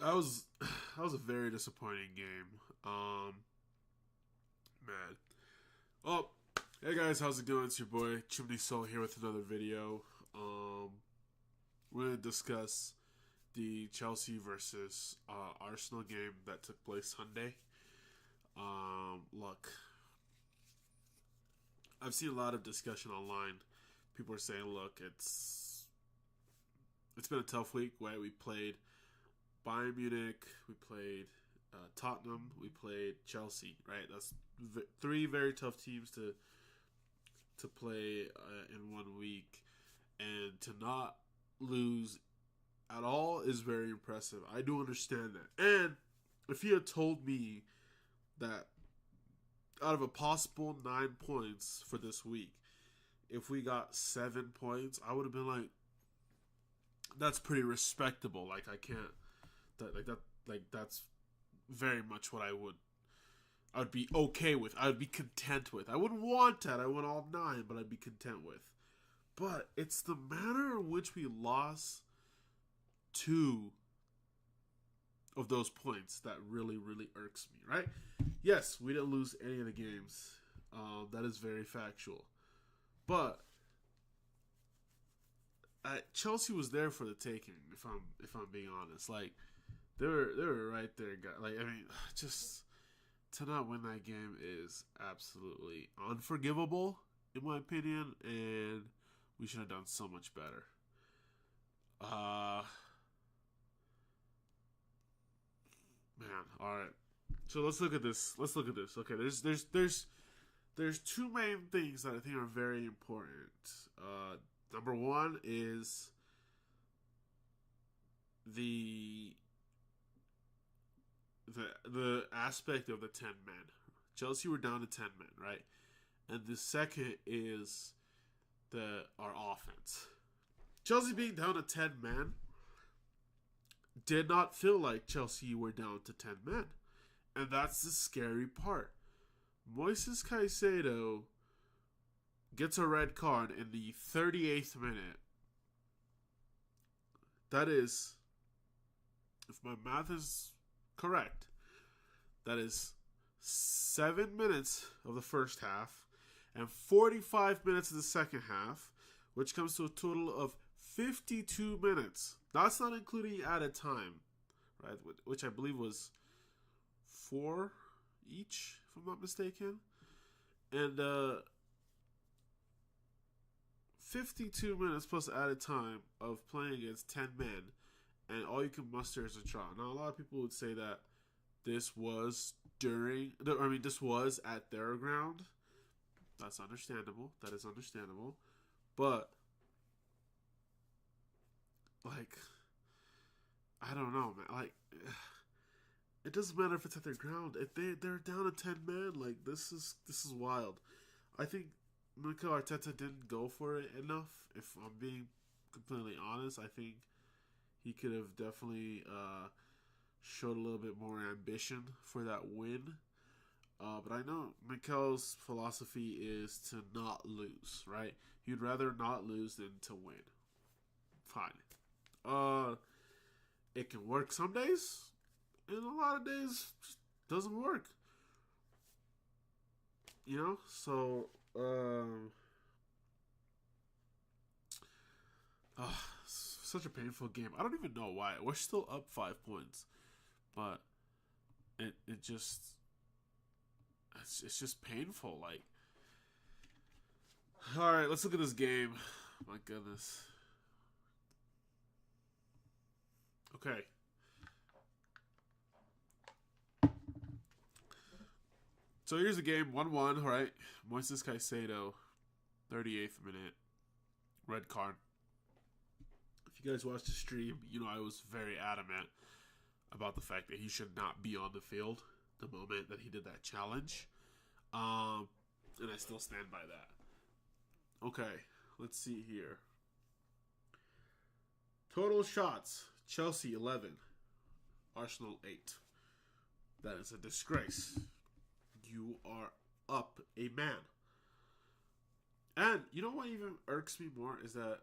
That was that was a very disappointing game. Man. Oh, hey guys, how's it going? It's your boy Chimney Soul here with another video. We're gonna discuss the Chelsea versus Arsenal game that took place Sunday. Look, I've seen a lot of discussion online. People are saying, "Look, it's been a tough week. Right? We played Bayern Munich, we played Tottenham, we played Chelsea. Right? That's three very tough teams to play in 1 week, and to not lose at all is very impressive. I do understand that. And if you had told me that out of a possible 9 points for this week, if we got 7 points, I would have been like, that's pretty respectable. Like I can't that's very much what I would be okay with. I would be content with. I wouldn't want that. I want all 9, but I'd be content with. But it's the manner in which we lost 2 of those points that really, really irks me, right? Yes, we didn't lose any of the games. That is very factual. But Chelsea was there for the taking, if I'm being honest. Like they were right there, guys. Like I mean, just to not win that game is absolutely unforgivable, in my opinion, and we should have done so much better. Man, all right. So let's look at this. Okay, there's 2 main things that I think are very important. Number 1 is the aspect of the 10 men. Chelsea were down to 10 men, right? And the second is our offense. Chelsea being down to 10 men did not feel like Chelsea were down to 10 men. And that's the scary part. Moises Caicedo gets a red card in the 38th minute. That is, if my math is correct, that is 7 minutes of the first half and 45 minutes of the second half, which comes to a total of 52 minutes. That's not including added time, right? Which I believe was 4 each, if I'm not mistaken. And 52 minutes plus added time of playing against 10 men, and all you can muster is a draw. Now, a lot of people would say that this was this was at their ground. That's understandable. That is understandable. But like, I don't know, man. Like, it doesn't matter if it's at their ground. If they're down to 10 men, like this is wild. I think Mikel Arteta didn't go for it enough. If I'm being completely honest, I think he could have definitely showed a little bit more ambition for that win. But I know Mikel's philosophy is to not lose, right? He'd rather not lose than to win. Fine. It can work some days, and a lot of days just doesn't work. You know? So, such a painful game. I don't even know why. We're still up 5 points. But it's just painful. Like, all right, let's look at this game. My goodness. Okay. So here's the game, 1-1, right? Moises Caicedo, 38th minute, red card. If you guys watched the stream, you know I was very adamant about the fact that he should not be on the field the moment that he did that challenge. And I still stand by that. Okay, let's see here. Total shots, Chelsea 11, Arsenal 8. That is a disgrace. You are up a man. And you know what even irks me more is that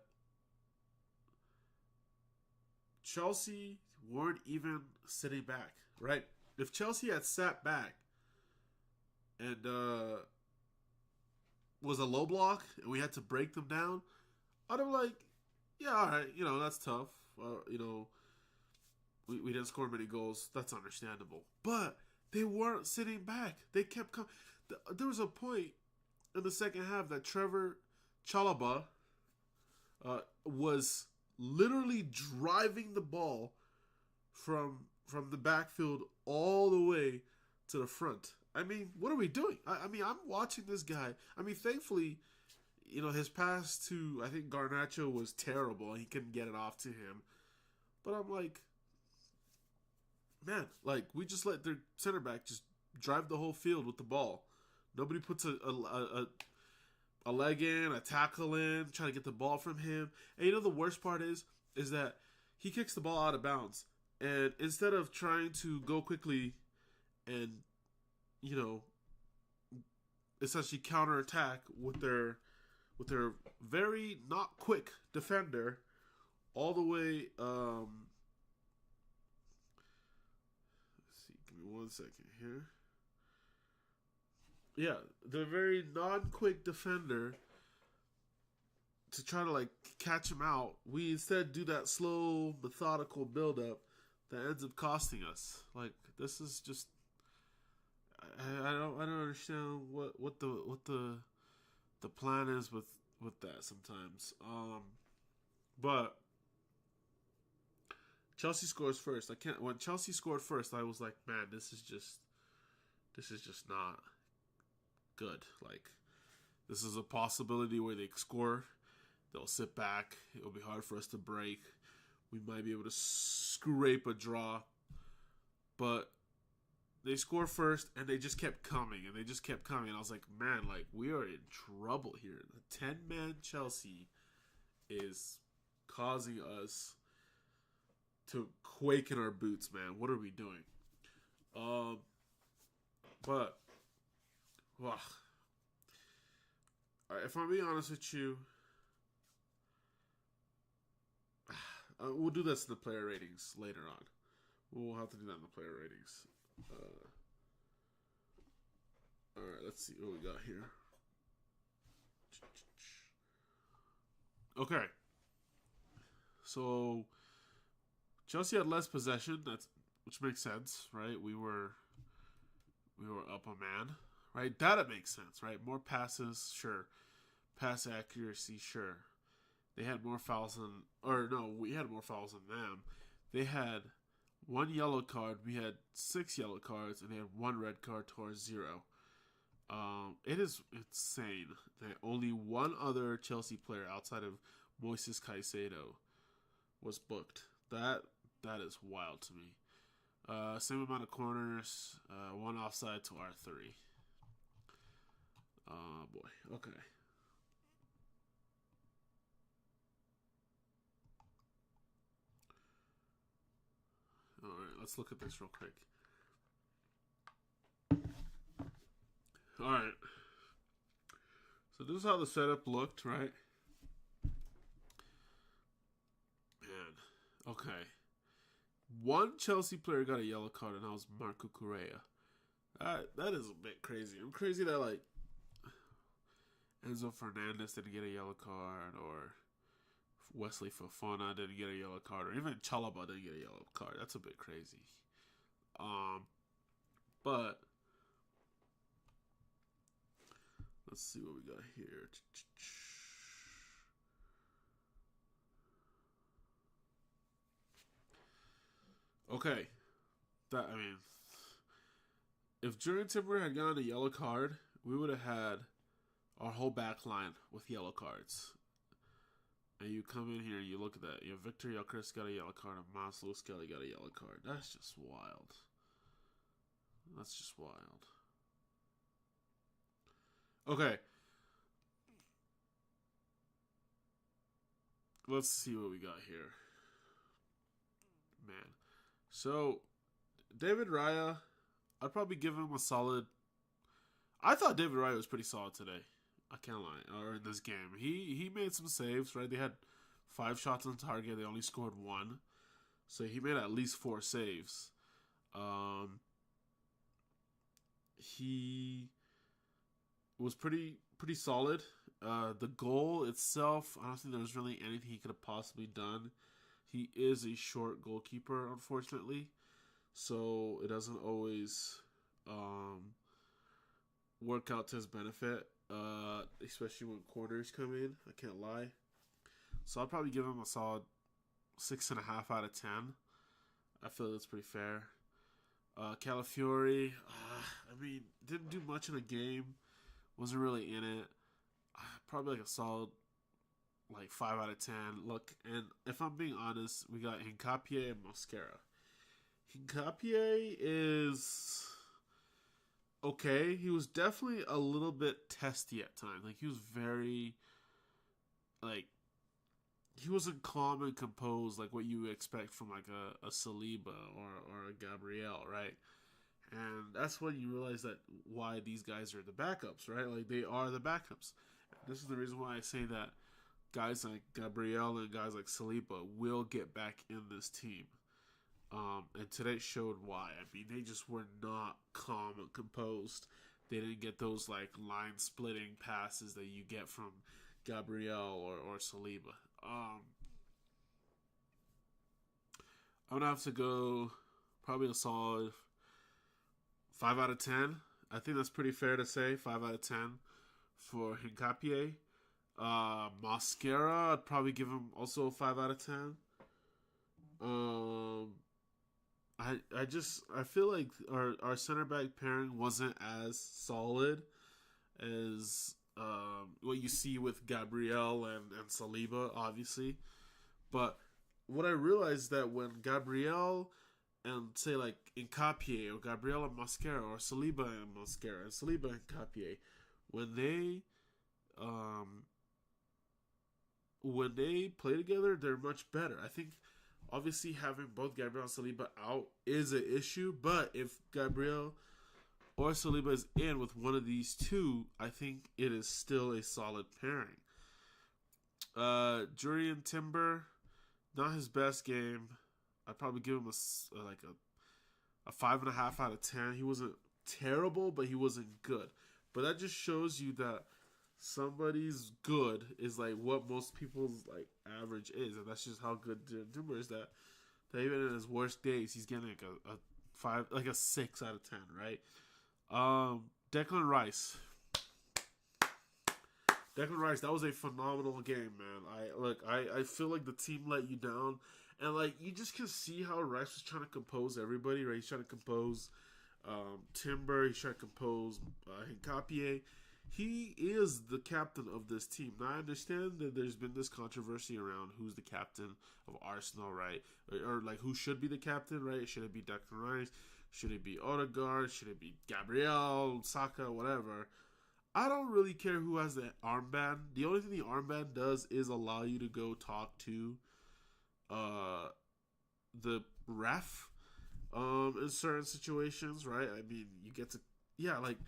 Chelsea weren't even sitting back, right? If Chelsea had sat back and was a low block and we had to break them down, I'd have like, yeah, all right, that's tough. We didn't score many goals. That's understandable. But they weren't sitting back. They kept coming. There was a point in the second half that Trevor Chalobah was literally driving the ball from the backfield all the way to the front. I mean, what are we doing? I mean, I'm watching this guy. I mean, thankfully, his pass to, I think, Garnacho was terrible. He couldn't get it off to him. But I'm like, man, like, we just let their center back just drive the whole field with the ball. Nobody puts a leg in, a tackle in, trying to get the ball from him. And the worst part is that he kicks the ball out of bounds. And instead of trying to go quickly and, essentially counterattack with their very not quick defender all the way, let's see, give me 1 second here. Yeah, the very non-quick defender to try to like catch him out. We instead do that slow, methodical build-up that ends up costing us. Like, this is just, I don't understand what the plan is with that sometimes. But Chelsea scores first. When Chelsea scored first, I was like, man, this is just not good. Like, this is a possibility where they score, they'll sit back, it'll be hard for us to break, we might be able to scrape a draw, but they score first and they just kept coming and I was like, man, like, we are in trouble here. The 10-man Chelsea is causing us to quake in our boots, man. What are we doing? But wow. Alright, if I'm being honest with you, we'll do this in the player ratings later on. We'll have to do that in the player ratings. Alright, let's see what we got here. Okay. So Chelsea had less possession, which makes sense, right? We were up a man, right? That makes sense, right? More passes, sure. Pass accuracy, sure. They had more fouls we had more fouls than them. They had 1 yellow card, we had 6 yellow cards, and they had 1 red card towards 0. It is insane that only one other Chelsea player outside of Moises Caicedo was booked. That is wild to me. Same amount of corners, 1 offside to our 3. Boy, okay. Alright, let's look at this real quick. Alright. So this is how the setup looked, right? Man. Okay. 1 Chelsea player got a yellow card, and that was Marco Correa. That is a bit crazy. I'm crazy that, like, Enzo Fernandez didn't get a yellow card, or Wesley Fofana didn't get a yellow card, or even Chalobah didn't get a yellow card. That's a bit crazy. But let's see what we got here. Okay. If Jurgen Timber had gotten a yellow card, we would have had our whole back line with yellow cards. And you come in here and you look at that. You have Victor Gyökeres got a yellow card and Miles Lewis Kelly got a yellow card. That's just wild. That's just wild. Okay. Let's see what we got here. Man. So, David Raya, I'd probably give him a solid. I thought David Raya was pretty solid today. I can't lie. Or in this game. He made some saves, right? They had 5 shots on target. They only scored 1. So he made at least 4 saves. He was pretty solid. The goal itself, I don't think there was really anything he could have possibly done. He is a short goalkeeper, unfortunately, so it doesn't always work out to his benefit, especially when corners come in. I can't lie. So I'll probably give him a solid 6.5 out of 10. I feel that's pretty fair. Calafiori, I mean, didn't do much in the game. Wasn't really in it. Probably like a solid, like 5 out of 10. Look, and if I'm being honest, we got Hincapié and Mosquera. Hincapié is okay. He was definitely a little bit testy at times. Like, he was very, like, he wasn't calm and composed like what you expect from like a Saliba or a Gabriel, right? And that's when you realize that why these guys are the backups, right? Like, they are the backups. This is the reason why I say that guys like Gabriel and guys like Saliba will get back in this team. And today showed why. I mean, they just were not calm and composed. They didn't get those like line splitting passes that you get from Gabriel or Saliba. I'm gonna have to go probably a solid 5 out of 10. I think that's pretty fair to say. 5 out of 10 for Hincapié. Mosquera, I'd probably give him also a 5 out of 10. I feel like our center back pairing wasn't as solid as what you see with Gabriel and Saliba, obviously. But what I realized that when Gabriel and say like Hincapié or Gabriel and Mosquera or Saliba and Mosquera and Saliba and Hincapié, when they play together, they're much better. I think obviously having both Gabriel and Saliba out is an issue, but if Gabriel or Saliba is in with one of these two, I think it is still a solid pairing. Julian Timber, not his best game. I'd probably give him a 5.5 out of 10. He wasn't terrible, but he wasn't good. But that just shows you that somebody's good is like what most people's like average is, and that's just how good Timber is. That even in his worst days, he's getting like a 5, like a 6 out of 10, right? Declan Rice. Declan Rice, that was a phenomenal game, man. I feel like the team let you down, and like you just can see how Rice was trying to compose everybody, right? He's trying to compose Timber, he's trying to compose Hincapié. He is the captain of this team. Now, I understand that there's been this controversy around who's the captain of Arsenal, right? Or like who should be the captain, right? Should it be Declan Rice? Should it be Odegaard? Should it be Gabriel, Saka, whatever? I don't really care who has the armband. The only thing the armband does is allow you to go talk to the ref in certain situations, right? I mean, you get to, yeah, like,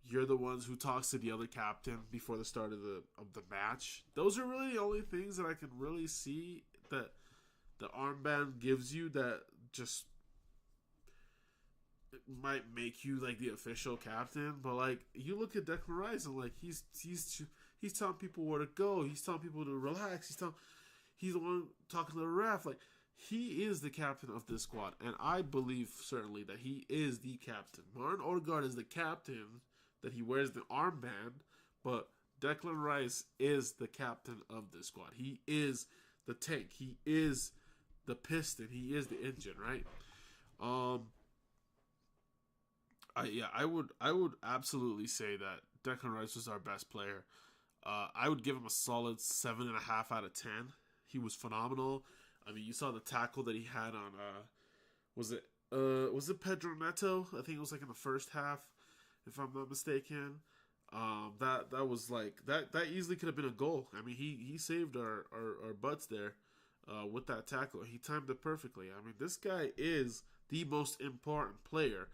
you're the ones who talks to the other captain before the start of the match. Those are really the only things that I can really see that the armband gives you that just might make you like the official captain. But like, you look at Declan Rice and like he's telling people where to go. He's telling people to relax. He's the one talking to the ref. Like, he is the captain of this squad, and I believe certainly that he is the captain. Martin Odegaard is the captain, that he wears the armband, but Declan Rice is the captain of this squad. He is the tank. He is the piston. He is the engine, right? I would absolutely say that Declan Rice was our best player. I would give him a solid 7.5 out of 10. He was phenomenal. I mean, you saw the tackle that he had on was it Pedro Neto? I think it was like in the first half, if I'm not mistaken. That was like that easily could have been a goal. I mean, he saved our butts there with that tackle. He timed it perfectly. I mean, this guy is the most important player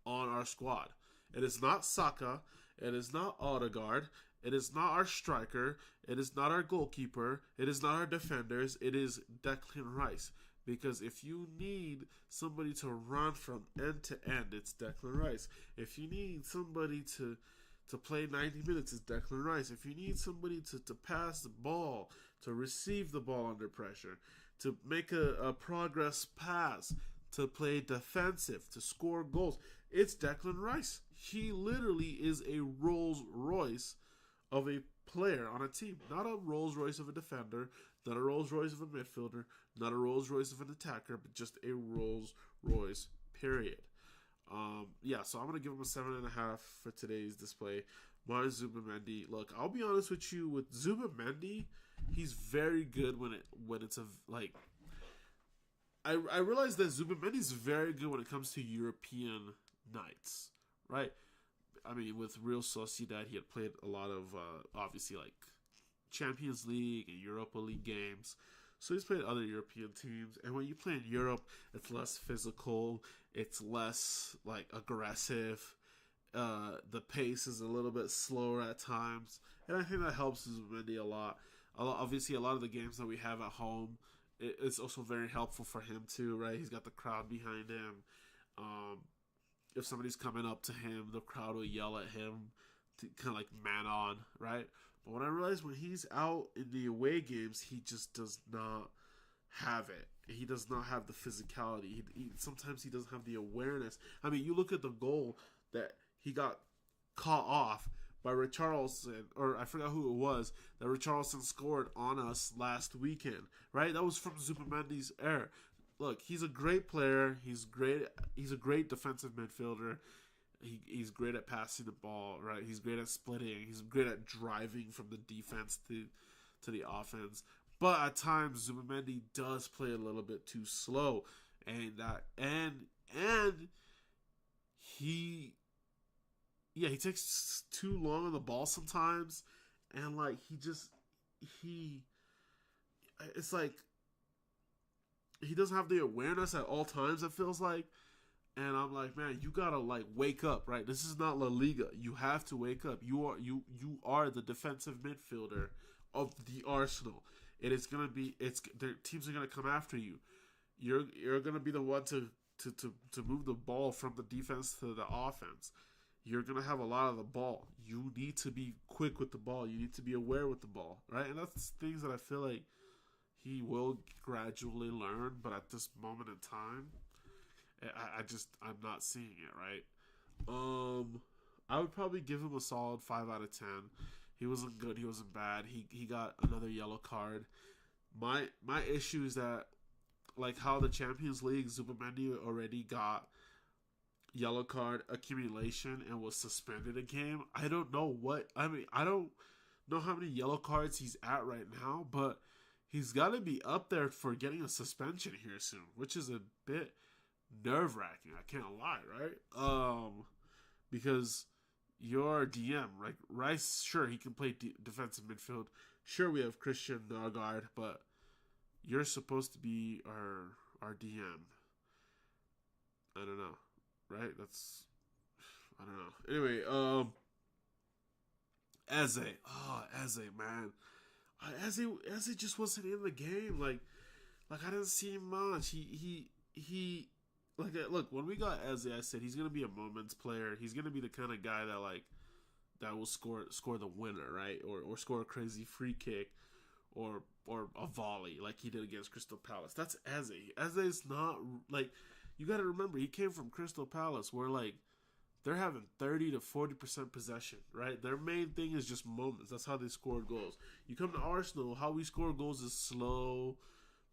on our squad. It is not Saka. It is not Odegaard. It is not our striker. It is not our goalkeeper. It is not our defenders. It is Declan Rice. Because if you need somebody to run from end to end, it's Declan Rice. If you need somebody to play 90 minutes, it's Declan Rice. If you need somebody to pass the ball, to receive the ball under pressure, to make a progress pass, to play defensive, to score goals, it's Declan Rice. He literally is a Rolls Royce of a player on a team. Not a Rolls Royce of a defender, not a Rolls Royce of a midfielder, not a Rolls Royce of an attacker, but just a Rolls Royce, period. So I'm gonna give him a 7.5 for today's display. My Zubimendi. Look, I'll be honest with you. With Zubimendi, he's very good when it's a like. I realize that Zubimendi's very good when it comes to European nights, right? I mean, with Real Sociedad, he had played a lot of obviously like Champions League and Europa League games. So he's played other European teams, and when you play in Europe, it's less physical, it's less like aggressive. The pace is a little bit slower at times, and I think that helps Zubimendi a lot. Obviously, a lot of the games that we have at home, it's also very helpful for him too, right? He's got the crowd behind him. If somebody's coming up to him, the crowd will yell at him to kind of like man on, right? But what I realize when he's out in the away games, he just does not have it. He does not have the physicality. Sometimes he doesn't have the awareness. I mean, you look at the goal that he got caught off by Richarlison, or I forgot who it was, that Richarlison scored on us last weekend, right? That was from Zubimendi's error. Look, he's a great player. He's great. He's a great defensive midfielder. He's great at passing the ball, right? He's great at splitting. He's great at driving from the defense to the offense. But at times, Zubimendi does play a little bit too slow, and he takes too long on the ball sometimes, and like it's like he doesn't have the awareness at all times. It feels like. And I'm like, man, you gotta like wake up, right? This is not La Liga. You have to wake up. You are the defensive midfielder of the Arsenal. It is gonna be their teams are gonna come after you. You're gonna be the one to move the ball from the defense to the offense. You're gonna have a lot of the ball. You need to be quick with the ball. You need to be aware with the ball, right? And that's things that I feel like he will gradually learn. But at this moment in time, I'm not seeing it, right? I would probably give him a solid 5 out of 10. He wasn't good. He wasn't bad. He got another yellow card. My issue is that, like how the Champions League, Zubimendi already got yellow card accumulation and was suspended a game. I don't know I don't know how many yellow cards he's at right now, but he's got to be up there for getting a suspension here soon, which is a bit nerve-wracking, I can't lie, right? Because your DM, like Rice, sure, he can play defensive midfield. Sure, we have Christian Nørgaard, but you're supposed to be our DM. I don't know, right? I don't know. Anyway, Eze. Oh, Eze, man. Eze just wasn't in the game. Like I didn't see him much. He look, when we got Eze, I said he's gonna be a moments player. He's gonna be the kind of guy that will score the winner, right? Or score a crazy free kick, or a volley like he did against Crystal Palace. That's Eze. Eze's not like, you got to remember, he came from Crystal Palace where like they're having 30 to 40% possession, right? Their main thing is just moments. That's how they scored goals. You come to Arsenal, how we score goals is slow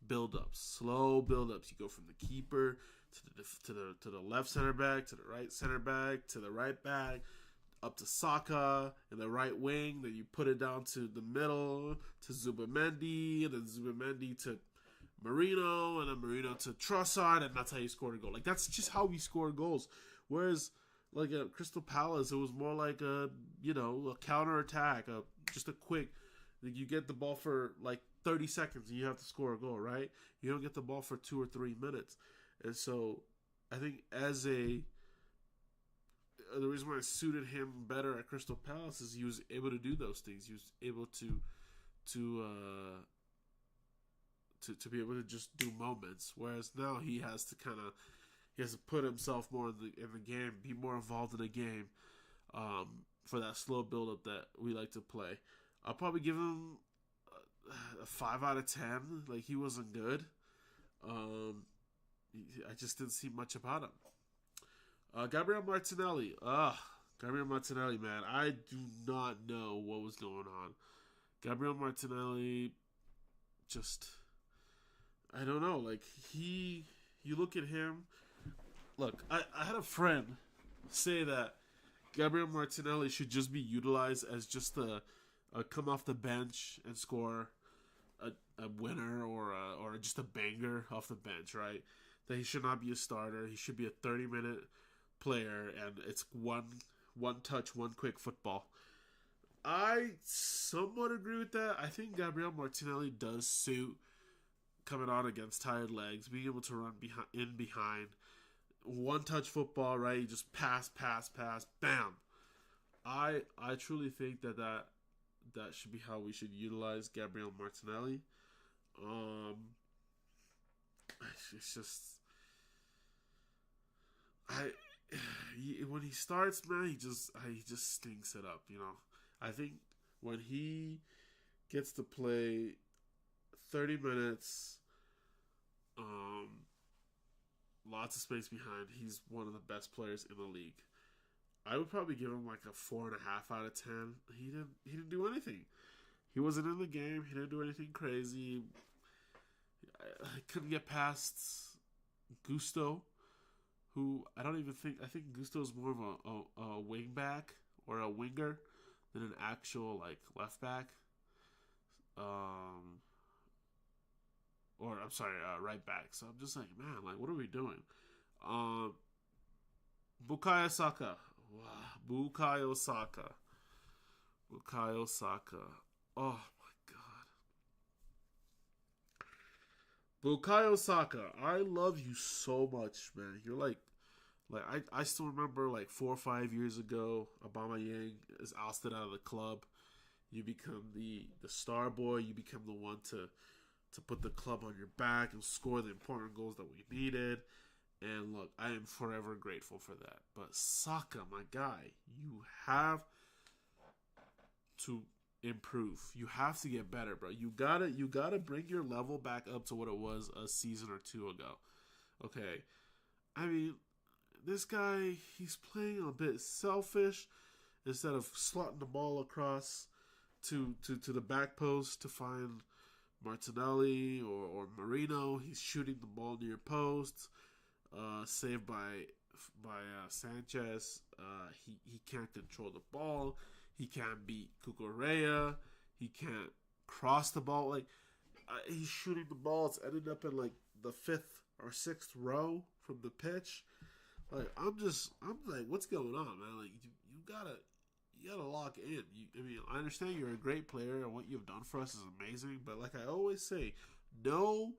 build-ups. You go from the keeper to the left center back, to the right center back, to the right back, up to Saka in the right wing. Then you put it down to the middle to Zubimendi, and then Zubimendi to Marino, and then Marino to Trossard, and that's how you scored a goal. Like, that's just how we score goals. Whereas, like at Crystal Palace, it was more like a counter-attack, just a quick. Like, you get the ball for like 30 seconds and you have to score a goal, right? You don't get the ball for 2 or 3 minutes. And so I think the reason why I suited him better at Crystal Palace is he was able to do those things. He was able to be able to just do moments. Whereas now he has to put himself more in the game, be more involved in the game, for that slow build up that we like to play. I'll probably give him a 5 out of 10. Like, he wasn't good. I just didn't see much about him. Gabriel Martinelli. Gabriel Martinelli, man. I do not know what was going on. Gabriel Martinelli, just, I don't know. Like, you look at him. Look, I had a friend say that Gabriel Martinelli should just be utilized as just a come off the bench and score a winner or just a banger off the bench, right? That he should not be a starter. He should be a 30-minute player, and it's one touch, one quick football. I somewhat agree with that. I think Gabriel Martinelli does suit coming on against tired legs, being able to run behind. One touch football, right? You just pass, bam. I truly think that should be how we should utilize Gabriel Martinelli. It's just, when he starts, man, he just stinks it up. I think when he gets to play 30 minutes, lots of space behind, he's one of the best players in the league. I would probably give him like a 4.5 out of 10. He didn't do anything. He wasn't in the game. He didn't do anything crazy. I couldn't get past Gusto, who I think Gusto's more of a wing back or a winger than an actual like left back. Or I'm sorry, right back. So I'm just like, man, like, what are we doing? Bukayo Saka. Wow. Bukayo Saka. Oh my god. Bukayo Saka, I love you so much, man. You're like I still remember like 4 or 5 years ago, Aubameyang is ousted out of the club. You become the star boy. You become the one to put the club on your back and score the important goals that we needed. And look, I am forever grateful for that. But Saka, my guy, you have to improve. You have to get better, bro. You gotta bring your level back up to what it was a season or two ago. Okay. I mean, this guy, he's playing a bit selfish. Instead of slotting the ball across to the back post to find Martinelli or Marino, he's shooting the ball near post. Saved by Sanchez. He can't control the ball. He can't beat Cucurella. He can't cross the ball. Like, he's shooting the ball. It's ended up in like the 5th or 6th row from the pitch. Like, I'm like, what's going on, man? Like, you gotta lock in. I understand you're a great player and what you've done for us is amazing, but like I always say, no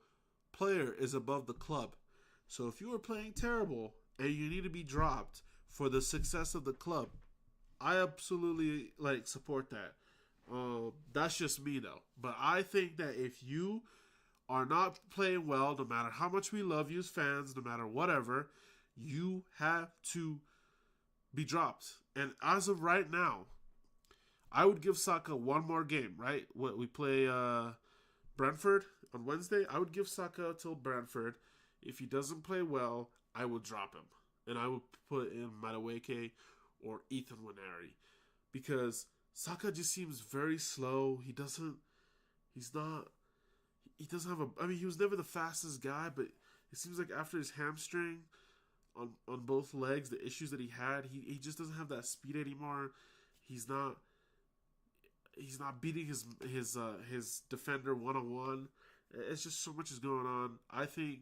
player is above the club. So if you are playing terrible and you need to be dropped for the success of the club, I absolutely like support that. That's just me though. But I think that if you are not playing well, no matter how much we love you as fans, no matter whatever, you have to be dropped. And as of right now, I would give Saka one more game, right? We play Brentford on Wednesday. I would give Saka till Brentford. If he doesn't play well, I would drop him. And I would put in Madueke or Ethan Waneri. Because Saka just seems very slow. He doesn't have he was never the fastest guy, but it seems like after his hamstring on both legs, the issues that he had, he just doesn't have that speed anymore. He's not beating his defender one-on-one. It's just so much is going on. I think,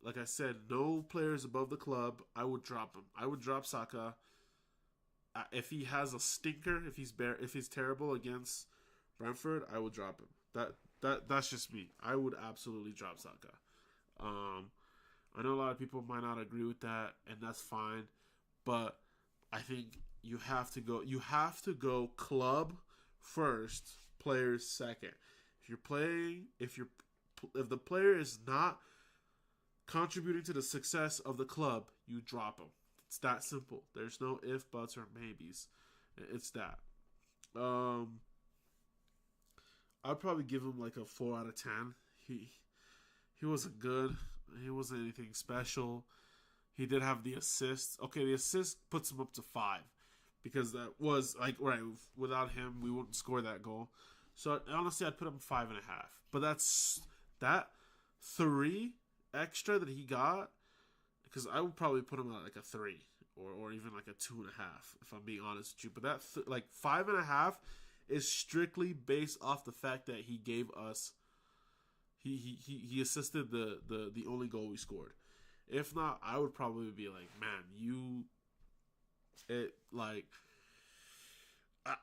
like I said, no players above the club. I would drop him. I would drop Saka. If he has a stinker, if he's terrible against Brentford, I would drop him. That's just me. I would absolutely drop Saka. I know a lot of people might not agree with that, and that's fine. But I think you have to go club first, players second. If you're the player is not contributing to the success of the club, you drop him. It's that simple. There's no if, buts, or maybes. It's that. I'd probably give him like a 4 out of 10. He wasn't good. He wasn't anything special. He did have the assist. Okay, the assist puts him up to 5 because that was like right. Without him, we wouldn't score that goal. So honestly, I'd put him 5.5. But that's that 3 extra that he got, because I would probably put him at like a 3 or even like a 2.5 if I'm being honest with you. But that like 5.5 is strictly based off the fact that he gave us. He assisted the only goal we scored. If not, I would probably be like, man,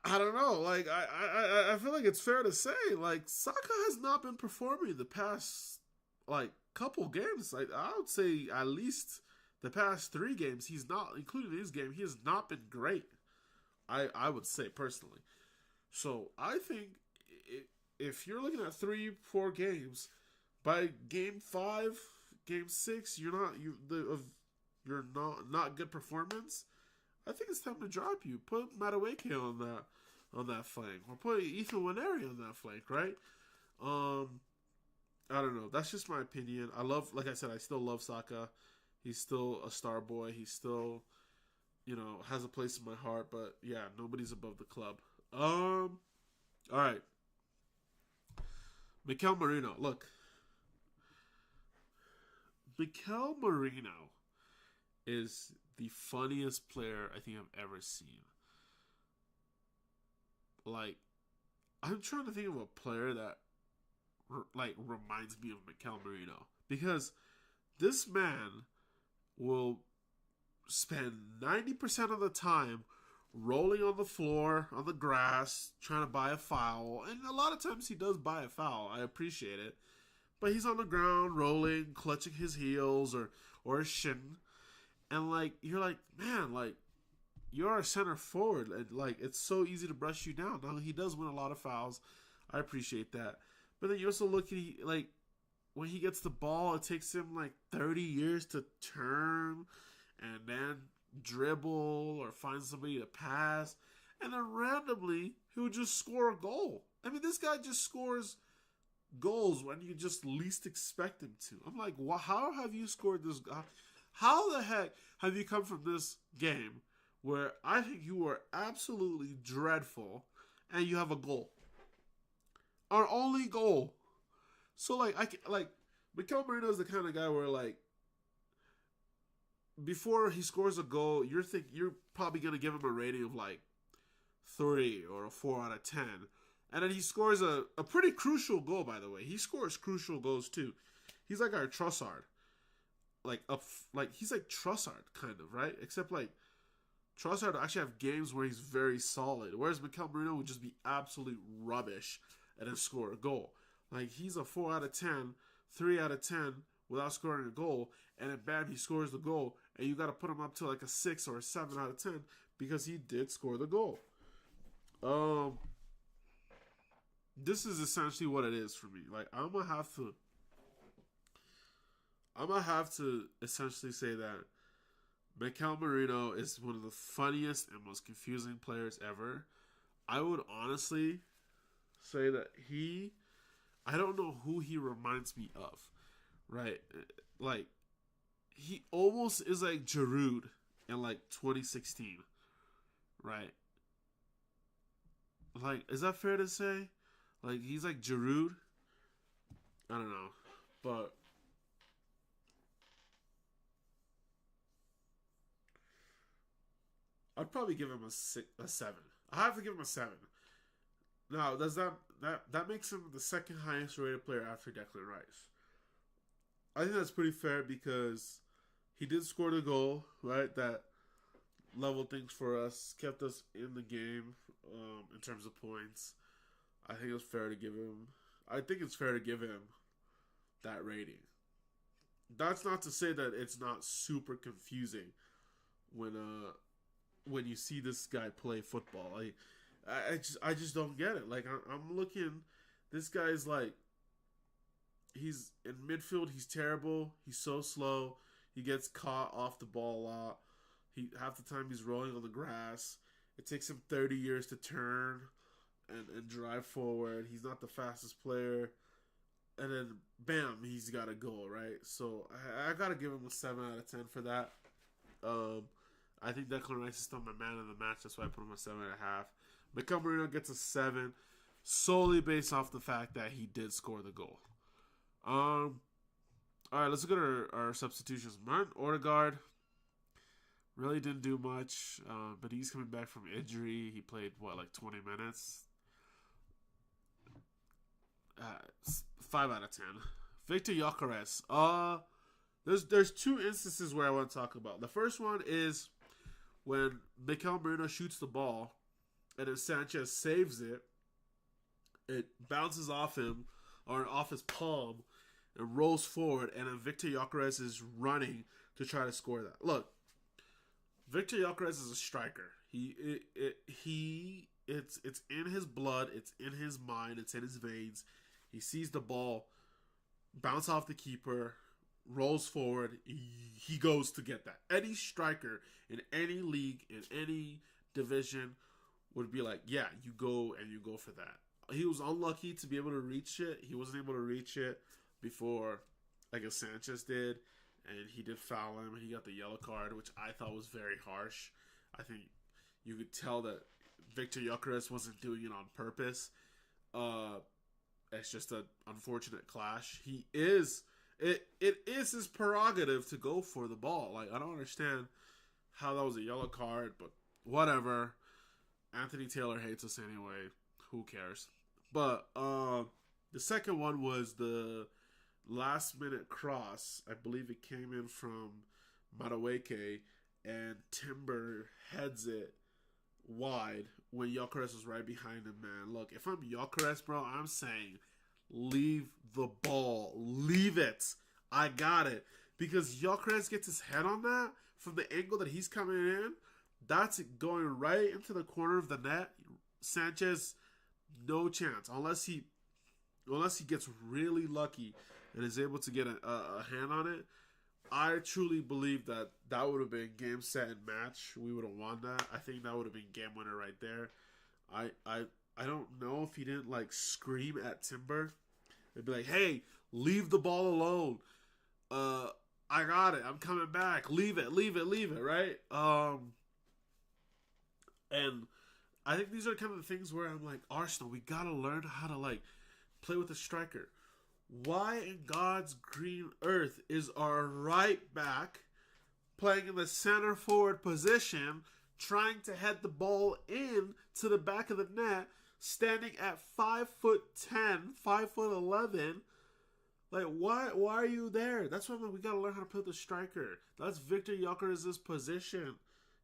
I don't know. Like I feel like it's fair to say like Saka has not been performing the past like couple games. Like I would say at least the past 3 games he's not, including this game, he has not been great. I would say personally. So I think if you're looking at 3-4 games, by game 5, game 6, you're not good performance. I think it's time to drop you. Put Madueke on that flank, or put Ethan Waneri on that flank, right? I don't know. That's just my opinion. Like I said, I still love Saka. He's still a star boy. He's still, has a place in my heart. But yeah, nobody's above the club. All right. Mikel Merino. Look. Mikel Merino is the funniest player I think I've ever seen. Like, I'm trying to think of a player that reminds me of Mikel Merino, because this man will spend 90% of the time rolling on the floor, on the grass, trying to buy a foul. And a lot of times he does buy a foul. I appreciate it. But he's on the ground, rolling, clutching his heels or his shin. And, like, you're like, man, like, you're a center forward. And, like, it's so easy to brush you down. Now, he does win a lot of fouls. I appreciate that. But then you also look at, like, when he gets the ball, it takes him, like, 30 years to turn and then dribble or find somebody to pass. And then randomly, he'll just score a goal. I mean, this guy just scores goals when you just least expect him to. I'm like, how have you scored this? How the heck have you come from this game where I think you were absolutely dreadful and you have a goal? Our only goal. So Mikel Merino is the kind of guy where, like, before he scores a goal, you're probably gonna give him a rating of like 3 or a 4 out of 10. And then he scores a pretty crucial goal, by the way. He scores crucial goals, too. He's like our Trossard. He's like Trossard, kind of, right? Except, like, Trossard actually have games where he's very solid. Whereas Mikel Merino would just be absolute rubbish and then score a goal. Like, he's a 4 out of 10, 3 out of 10 without scoring a goal. And then, bam, he scores the goal. And you got to put him up to, like, a 6 or a 7 out of 10 because he did score the goal. This is essentially what it is for me. Like, I'm gonna have to essentially say that Mikel Merino is one of the funniest and most confusing players ever. I would honestly say that I don't know who he reminds me of, right? Like, he almost is like Giroud in like 2016, right? Like, is that fair to say? Like, he's like Giroud. I don't know. But I'd probably give him a 7. I have to give him a 7. Now, does that makes him the second highest rated player after Declan Rice? I think that's pretty fair because he did score the goal, right? That leveled things for us, kept us in the game in terms of points. I think it's fair to give him. I think it's fair to give him that rating. That's not to say that it's not super confusing when you see this guy play football. I just don't get it. Like, I'm looking, this guy's like he's in midfield. He's terrible. He's so slow. He gets caught off the ball a lot. Half the time he's rolling on the grass. It takes him 30 years to turn and drive forward. He's not the fastest player. And then, bam, he's got a goal, right? So I got to give him a 7 out of 10 for that. I think Declan Rice is still my man of the match. That's why I put him a 7.5. Mikel Merino gets a 7 solely based off the fact that he did score the goal. All right, let's look at our substitutions. Martin Odegaard really didn't do much, but he's coming back from injury. He played, 20 minutes? 5 out of 10. Victor Gyökeres. There's 2 instances where I want to talk about. The first one is when Mikel Merino shoots the ball, and then Sanchez saves it. It bounces off him, or off his palm, and rolls forward, and then Victor Gyökeres is running to try to score that. Look, Victor Gyökeres is a striker. It's in his blood, it's in his mind, it's in his veins. He sees the ball bounce off the keeper, rolls forward, he goes to get that. Any striker in any league, in any division, would be like, yeah, you go for that. He was unlucky to be able to reach it. He wasn't able to reach it before, I guess, Sanchez did, and he did foul him. He got the yellow card, which I thought was very harsh. I think you could tell that Victor Gyökeres wasn't doing it on purpose. It's just an unfortunate clash. It is his prerogative to go for the ball. Like, I don't understand how that was a yellow card, but whatever. Anthony Taylor hates us anyway. Who cares? But the second one was the last minute cross. I believe it came in from Madueke, and Timber heads it wide when Gyökeres was right behind him, man. Look, if I'm Gyökeres, bro, I'm saying leave the ball. Leave it. I got it. Because Gyökeres gets his head on that from the angle that he's coming in. That's going right into the corner of the net. Sanchez, no chance. Unless he gets really lucky and is able to get a hand on it. I truly believe that would have been game, set, and match. We would have won that. I think that would have been game winner right there. I don't know if he didn't scream at Timber. They'd be like, hey, leave the ball alone. I got it. I'm coming back. Leave it, right? And I think these are kind of the things where I'm like, Arsenal, we got to learn how to play with a striker. Why in God's green earth is our right back playing in the center forward position, trying to head the ball in to the back of the net, standing at 5'10", 5'11"? Like, why are you there? That's why we got to learn how to play with the striker. That's Victor Gyökeres' position.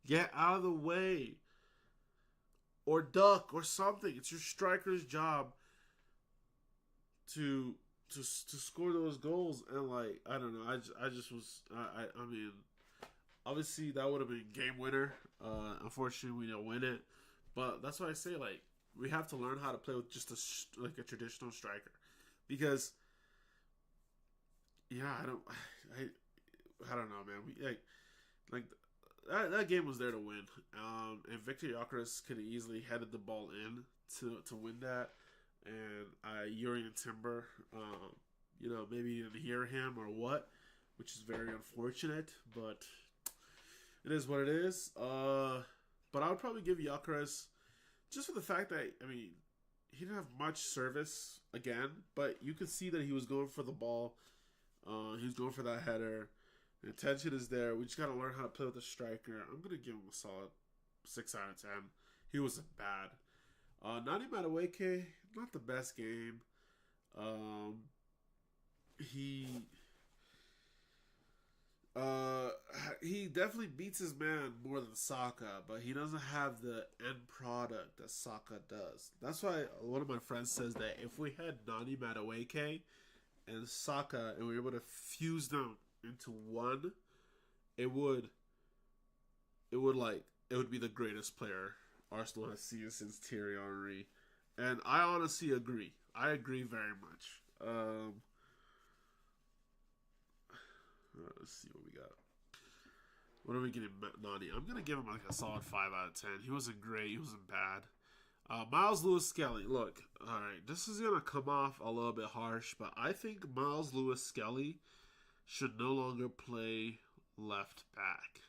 Get out of the way. Or duck or something. It's your striker's job to score those goals. And I don't know. I just was I mean, obviously that would have been game winner. Unfortunately we didn't win it. But that's why I say we have to learn how to play with just a traditional striker. Because I don't know, man. We that game was there to win. And Victor Gyökeres could have easily headed the ball in to win that. And Urian Timber, maybe you didn't hear him or what, which is very unfortunate. But it is what it is. But I would probably give Gyökeres, just for the fact that, he didn't have much service again, but you could see that he was going for the ball. He was going for that header. The intention is there. We just got to learn how to play with a striker. I'm going to give him a solid 6 out of 10. He wasn't bad. Nani Madueke, not the best game. He definitely beats his man more than Saka, but he doesn't have the end product that Saka does. That's why one of my friends says that if we had Nani Madueke and Saka and we were able to fuse them into one, it would be the greatest player Arsenal has seen since Thierry Henry. And I honestly agree. I agree very much. Let's see what we got. What are we getting, Nani? I'm gonna give him like a solid 5 out of 10. He wasn't great. He wasn't bad. Miles Lewis Skelly. Look, all right, this is gonna come off a little bit harsh, but I think Miles Lewis Skelly should no longer play left back.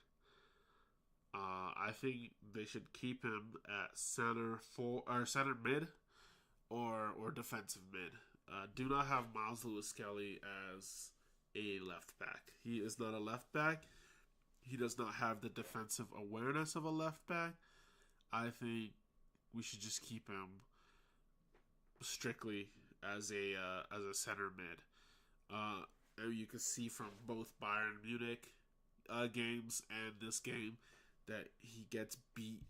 I think they should keep him at center mid or defensive mid. Do not have Miles Lewis Skelly as a left back. He is not a left back. He does not have the defensive awareness of a left back. I think we should just keep him strictly as a center mid. You can see from both Bayern Munich games and this game that he gets beat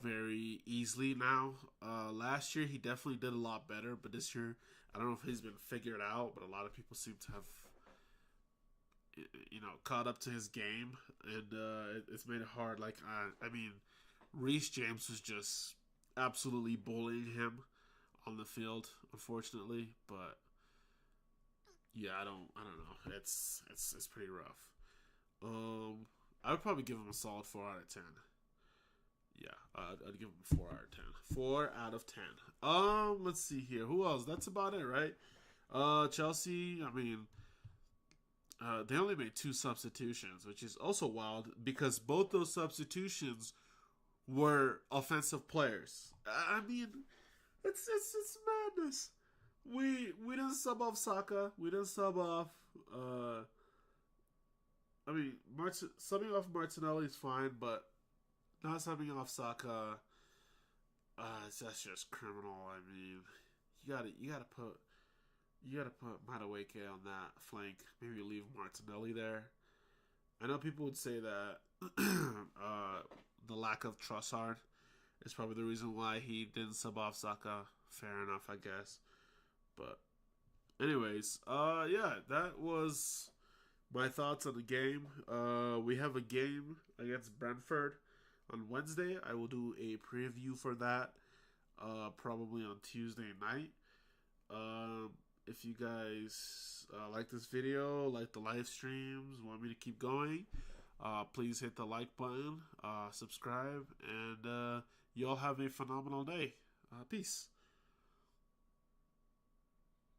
very easily now. Last year he definitely did a lot better, but this year I don't know if he's been figured out, but a lot of people seem to have caught up to his game, and it's made it hard. Like I mean, Reece James was just absolutely bullying him on the field, unfortunately. But yeah, I don't know. It's pretty rough. I would probably give him a solid 4 out of 10. Yeah, I'd give him 4 out of 10. 4 out of 10. Let's see here. Who else? That's about it, right? Chelsea. I mean, they only made 2 substitutions, which is also wild because both those substitutions were offensive players. I mean, it's madness. We didn't sub off Saka. We didn't sub off. I mean, subbing off Martinelli is fine, but not subbing off Saka, that's just criminal. I mean, you gotta put Madueke on that flank. Maybe leave Martinelli there. I know people would say that the lack of Trossard is probably the reason why he didn't sub off Saka. Fair enough, I guess. But anyways, yeah, that was my thoughts on the game. We have a game against Brentford on Wednesday. I will do a preview for that probably on Tuesday night. If you guys like this video, like the live streams, want me to keep going, please hit the like button, subscribe, and y'all have a phenomenal day. Peace.